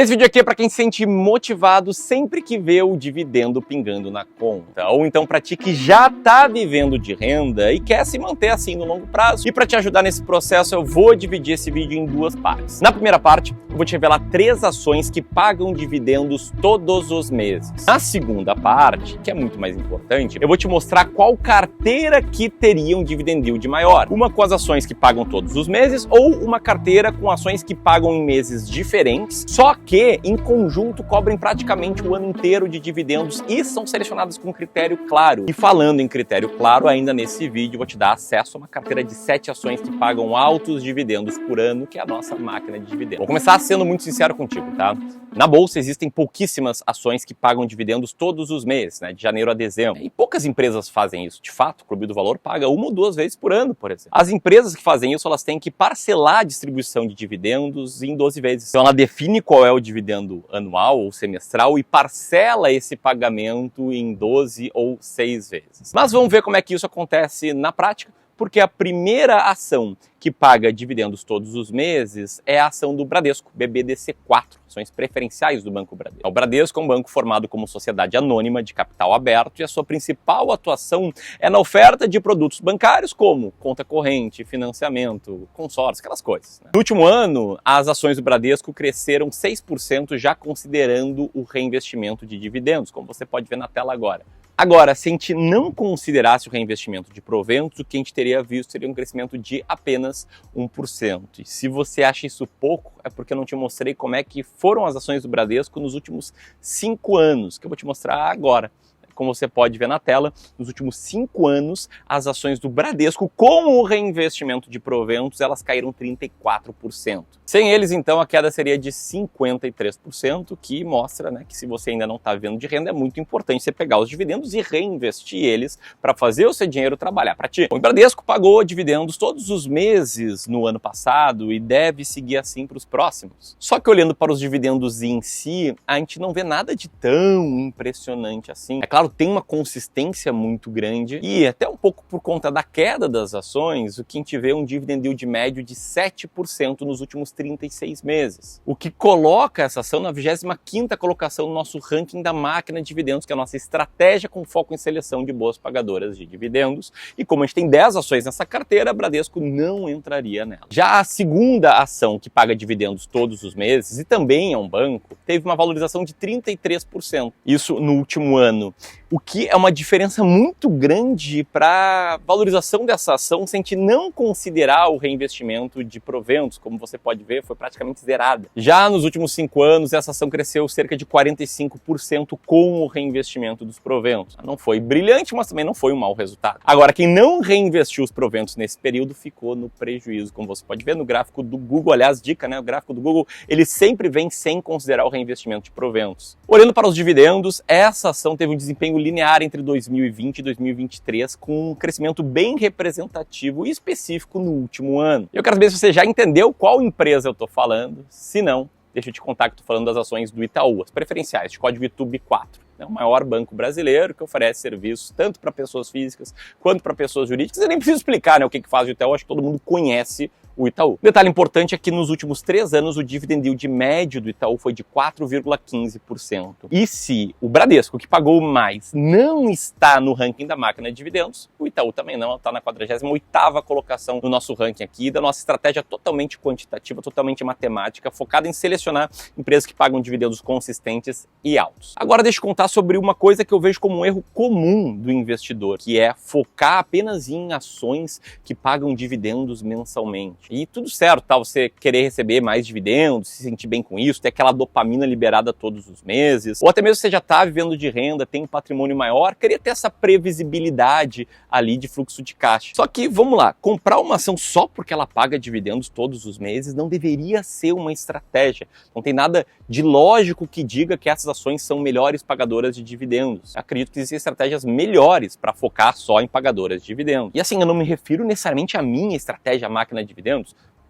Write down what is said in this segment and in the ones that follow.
Esse vídeo aqui é para quem se sente motivado sempre que vê o dividendo pingando na conta. Ou então para ti que já está vivendo de renda e quer se manter assim no longo prazo. E para te ajudar nesse processo, eu vou dividir esse vídeo em duas partes. Na primeira parte, eu vou te revelar 3 ações que pagam dividendos todos os meses. Na segunda parte, que é muito mais importante, eu vou te mostrar qual carteira que teria um dividend yield maior. Uma com as ações que pagam todos os meses ou uma carteira com ações que pagam em meses diferentes, só que em conjunto cobrem praticamente o ano inteiro de dividendos e são selecionadas com critério claro. E falando em critério claro, ainda nesse vídeo eu vou te dar acesso a uma carteira de 7 ações que pagam altos dividendos por ano, que é a nossa máquina de dividendos. Vou começar sendo muito sincero contigo, tá? Na bolsa existem pouquíssimas ações que pagam dividendos todos os meses, né, de janeiro a dezembro. E poucas empresas fazem isso. De fato, o Clube do Valor paga 1 ou 2 vezes por ano, por exemplo. As empresas que fazem isso, elas têm que parcelar a distribuição de dividendos em 12 vezes. Então ela define qual é o dividendo anual ou semestral e parcela esse pagamento em 12 ou 6 vezes. Mas vamos ver como é que isso acontece na prática, porque a primeira ação que paga dividendos todos os meses é a ação do Bradesco, BBDC4, ações preferenciais do Banco Bradesco. O Bradesco é um banco formado como sociedade anônima de capital aberto e a sua principal atuação é na oferta de produtos bancários como conta corrente, financiamento, consórcio, aquelas coisas, né? No último ano, as ações do Bradesco cresceram 6% já considerando o reinvestimento de dividendos, como você pode ver na tela agora. Agora, se a gente não considerasse o reinvestimento de proventos, o que a gente teria visto seria um crescimento de apenas 1%. E se você acha isso pouco, é porque eu não te mostrei como é que foram as ações do Bradesco nos últimos 5 anos, que eu vou te mostrar agora. Como você pode ver na tela, nos últimos 5 anos, as ações do Bradesco, com o reinvestimento de proventos, elas caíram 34%. Sem eles, então, a queda seria de 53%, que mostra, né, que se você ainda não está vivendo de renda, é muito importante você pegar os dividendos e reinvestir eles para fazer o seu dinheiro trabalhar para ti. O Bradesco pagou dividendos todos os meses no ano passado e deve seguir assim para os próximos. Só que olhando para os dividendos em si, a gente não vê nada de tão impressionante assim. É claro, tem uma consistência muito grande e até um pouco por conta da queda das ações, o que a gente vê é um dividend yield médio de 7% nos últimos 36 meses. O que coloca essa ação na 25ª colocação no nosso ranking da máquina de dividendos, que é a nossa estratégia com foco em seleção de boas pagadoras de dividendos. E como a gente tem 10 ações nessa carteira, a Bradesco não entraria nela. Já a segunda ação que paga dividendos todos os meses e também é um banco, teve uma valorização de 33%. Isso no último ano. O que é uma diferença muito grande para a valorização dessa ação se a gente não considerar o reinvestimento de proventos. Como você pode ver, foi praticamente zerada. Já nos últimos 5 anos, essa ação cresceu cerca de 45% com o reinvestimento dos proventos. Não foi brilhante, mas também não foi um mau resultado. Agora, quem não reinvestiu os proventos nesse período ficou no prejuízo, como você pode ver no gráfico do Google. Aliás, dica, né? O gráfico do Google, ele sempre vem sem considerar o reinvestimento de proventos. Olhando para os dividendos, essa ação teve um desempenho linear entre 2020 e 2023, com um crescimento bem representativo e específico no último ano. Eu quero saber se você já entendeu qual empresa eu estou falando. Se não, deixa eu te contar que estou falando das ações do Itaú, as preferenciais, de código YouTube4. É o maior banco brasileiro que oferece serviços tanto para pessoas físicas quanto para pessoas jurídicas. Eu nem preciso explicar, né, o que faz o Itaú, acho que todo mundo conhece o Itaú. Detalhe importante é que nos últimos 3 anos o dividend yield médio do Itaú foi de 4,15%. E se o Bradesco, que pagou mais, não está no ranking da máquina de dividendos, o Itaú também não, está na 48ª colocação no nosso ranking aqui, da nossa estratégia totalmente quantitativa, totalmente matemática, focada em selecionar empresas que pagam dividendos consistentes e altos. Agora deixa eu contar sobre uma coisa que eu vejo como um erro comum do investidor, que é focar apenas em ações que pagam dividendos mensalmente. E tudo certo, tá? Você querer receber mais dividendos, se sentir bem com isso, ter aquela dopamina liberada todos os meses, ou até mesmo você já está vivendo de renda, tem um patrimônio maior, queria ter essa previsibilidade ali de fluxo de caixa. Só que, vamos lá, comprar uma ação só porque ela paga dividendos todos os meses não deveria ser uma estratégia. Não tem nada de lógico que diga que essas ações são melhores pagadoras de dividendos. Eu acredito que existem estratégias melhores para focar só em pagadoras de dividendos. E assim, eu não me refiro necessariamente à minha estratégia, a máquina de dividendos.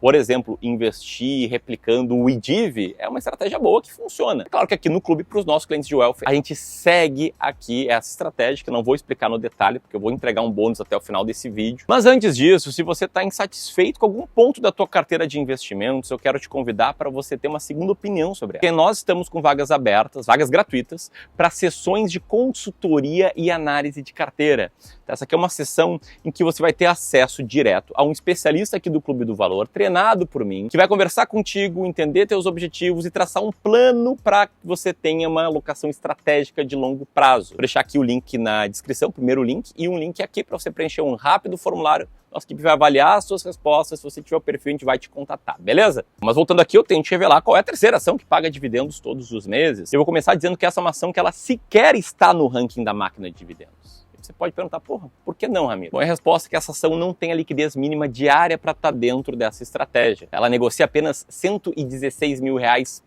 por exemplo, investir replicando o IDIV, é uma estratégia boa que funciona. É claro que aqui no clube, para os nossos clientes de wealth, a gente segue aqui essa estratégia, que eu não vou explicar no detalhe, porque eu vou entregar um bônus até o final desse vídeo. Mas antes disso, se você está insatisfeito com algum ponto da tua carteira de investimentos, eu quero te convidar para você ter uma segunda opinião sobre ela. Porque nós estamos com vagas abertas, vagas gratuitas, para sessões de consultoria e análise de carteira. Essa aqui é uma sessão em que você vai ter acesso direto a um especialista aqui do Clube do Valor, treinado por mim, que vai conversar contigo, entender teus objetivos e traçar um plano para que você tenha uma alocação estratégica de longo prazo. Vou deixar aqui o link na descrição, o primeiro link, e um link aqui para você preencher um rápido formulário. Nossa equipe vai avaliar as suas respostas. Se você tiver o perfil, a gente vai te contatar, beleza? Mas voltando aqui, eu tenho que te revelar qual é a terceira ação que paga dividendos todos os meses. Eu vou começar dizendo que essa é uma ação que ela sequer está no ranking da máquina de dividendos. Você pode perguntar, porra, por que não, Ramiro? Bom, a resposta é que essa ação não tem a liquidez mínima diária para estar dentro dessa estratégia. Ela negocia apenas R$116 mil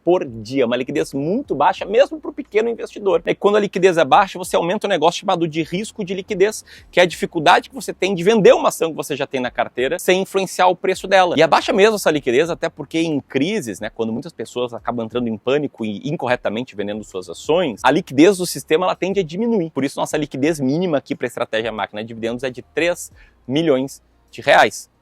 por dia, uma liquidez muito baixa, mesmo para o pequeno investidor. E quando a liquidez é baixa, você aumenta um negócio chamado de risco de liquidez, que é a dificuldade que você tem de vender uma ação que você já tem na carteira sem influenciar o preço dela. E abaixa mesmo essa liquidez, até porque em crises, quando muitas pessoas acabam entrando em pânico e incorretamente vendendo suas ações, a liquidez do sistema ela tende a diminuir. Por isso, nossa liquidez mínima aqui para a estratégia máquina de dividendos é de R$3 milhões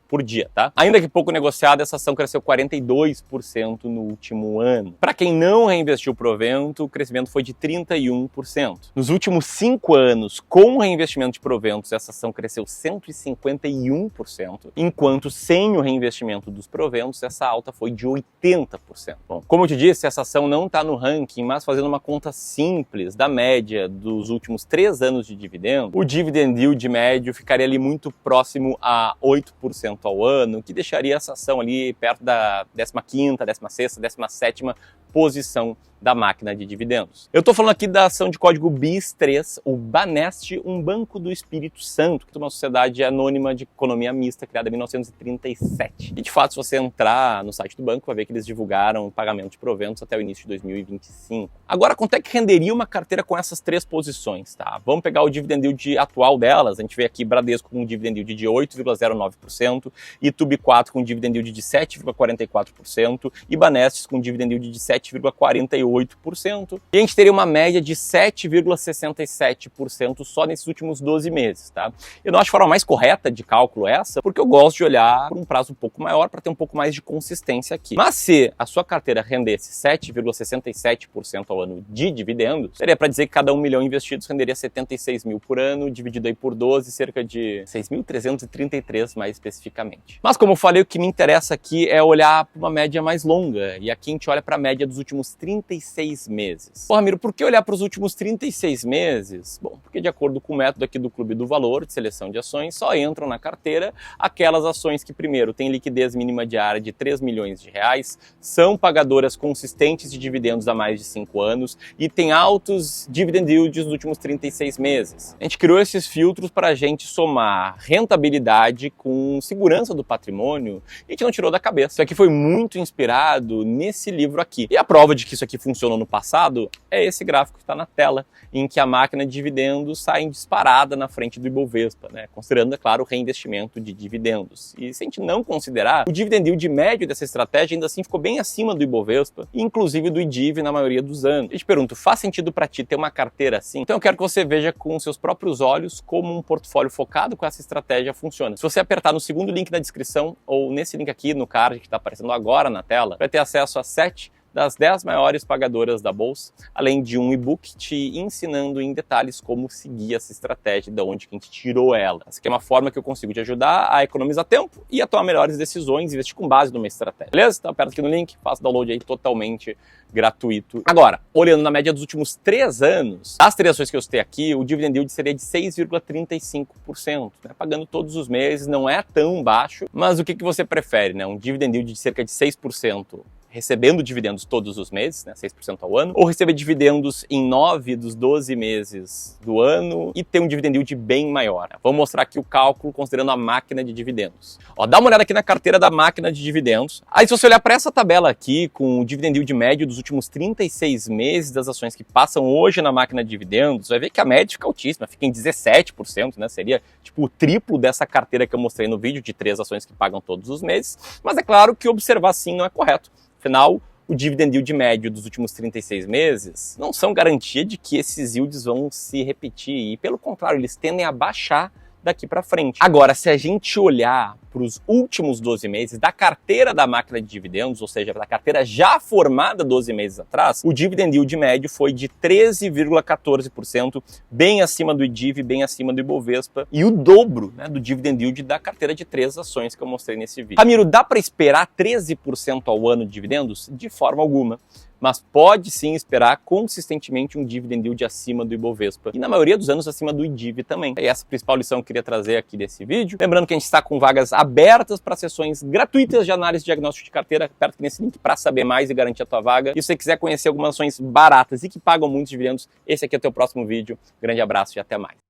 por dia, tá? Ainda que pouco negociada, essa ação cresceu 42% no último ano. Para quem não reinvestiu provento, o crescimento foi de 31%. Nos últimos 5 anos, com o reinvestimento de proventos, essa ação cresceu 151%, enquanto sem o reinvestimento dos proventos, essa alta foi de 80%. Bom, como eu te disse, essa ação não está no ranking, mas fazendo uma conta simples da média dos últimos 3 anos de dividendo, o dividend yield médio ficaria ali muito próximo a 8% ao ano, que deixaria essa ação ali perto da 15ª, 16ª, 17ª posição da máquina de dividendos. Eu estou falando aqui da ação de código BIS3, o Banest, um banco do Espírito Santo, que é uma sociedade anônima de economia mista criada em 1937. E de fato, se você entrar no site do banco, vai ver que eles divulgaram o pagamento de proventos até o início de 2025. Agora, quanto é que renderia uma carteira com essas 3 posições? Tá? Vamos pegar o dividend yield atual delas. A gente vê aqui Bradesco com um dividend yield de 8,09%, Itubi 4 com um dividend yield de 7,44% e Banestes com um dividend yield de 7,48%. E a gente teria uma média de 7,67% só nesses últimos 12 meses, tá? Eu não acho a forma mais correta de cálculo essa, porque eu gosto de olhar por um prazo um pouco maior para ter um pouco mais de consistência aqui. Mas se a sua carteira rendesse 7,67% ao ano de dividendos, seria para dizer que cada 1 milhão investidos renderia 76 mil por ano, dividido aí por 12, cerca de 6.333 mais especificamente. Mas como eu falei, o que me interessa aqui é olhar para uma média mais longa, e aqui a gente olha para a média dos últimos 36 meses. Pô, Ramiro, por que olhar para os últimos 36 meses? Bom, porque de acordo com o método aqui do Clube do Valor, de seleção de ações, só entram na carteira aquelas ações que, primeiro, têm liquidez mínima diária de R$3 milhões, são pagadoras consistentes de dividendos há mais de 5 anos e têm altos dividend yields nos últimos 36 meses. A gente criou esses filtros para a gente somar rentabilidade com segurança do patrimônio e a gente não tirou da cabeça. Isso aqui foi muito inspirado nesse livro aqui. E a prova de que isso aqui funcionou no passado é esse gráfico que está na tela, em que a máquina de dividendos sai disparada na frente do Ibovespa, considerando, é claro, o reinvestimento de dividendos. E se a gente não considerar, o dividend yield médio dessa estratégia ainda assim ficou bem acima do Ibovespa, inclusive do IDIV na maioria dos anos. Eu te pergunto, faz sentido para ti ter uma carteira assim? Então eu quero que você veja com seus próprios olhos como um portfólio focado com essa estratégia funciona. Se você apertar no segundo link na descrição ou nesse link aqui no card que está aparecendo agora na tela, vai ter acesso a 7 das 10 maiores pagadoras da bolsa, além de um e-book te ensinando em detalhes como seguir essa estratégia, de onde que a gente tirou ela. Essa aqui é uma forma que eu consigo te ajudar a economizar tempo e a tomar melhores decisões, investir com base numa estratégia. Beleza? Então aperta aqui no link, faça o download aí totalmente gratuito. Agora, olhando na média dos últimos 3 anos, as 3 ações que eu citei aqui, o dividend yield seria de 6,35%, pagando todos os meses, não é tão baixo, mas o que você prefere, um dividend yield de cerca de 6% recebendo dividendos todos os meses, né, 6% ao ano, ou receber dividendos em 9 dos 12 meses do ano e ter um dividend yield bem maior. Vamos mostrar aqui o cálculo considerando a máquina de dividendos. Ó, dá uma olhada aqui na carteira da máquina de dividendos. Aí se você olhar para essa tabela aqui, com o dividend yield médio dos últimos 36 meses das ações que passam hoje na máquina de dividendos, vai ver que a média fica altíssima, fica em 17%, né? Seria tipo o triplo dessa carteira que eu mostrei no vídeo de 3 ações que pagam todos os meses. Mas é claro que observar assim não é correto. Afinal, o dividend yield médio dos últimos 36 meses não são garantia de que esses yields vão se repetir e, pelo contrário, eles tendem a baixar daqui para frente. Agora, se a gente olhar para os últimos 12 meses da carteira da máquina de dividendos, ou seja, da carteira já formada 12 meses atrás, o dividend yield médio foi de 13,14%, bem acima do IDIV, bem acima do Ibovespa, e o dobro, né, do dividend yield da carteira de 3 ações que eu mostrei nesse vídeo. Ramiro, dá para esperar 13% ao ano de dividendos? De forma alguma. Mas pode sim esperar consistentemente um dividend yield acima do Ibovespa. E na maioria dos anos acima do IDIV também. É essa a principal lição que eu queria trazer aqui desse vídeo. Lembrando que a gente está com vagas abertas para sessões gratuitas de análise de diagnóstico de carteira. Aperta aqui nesse link para saber mais e garantir a tua vaga. E se você quiser conhecer algumas ações baratas e que pagam muitos dividendos, esse aqui é o teu próximo vídeo. Grande abraço e até mais.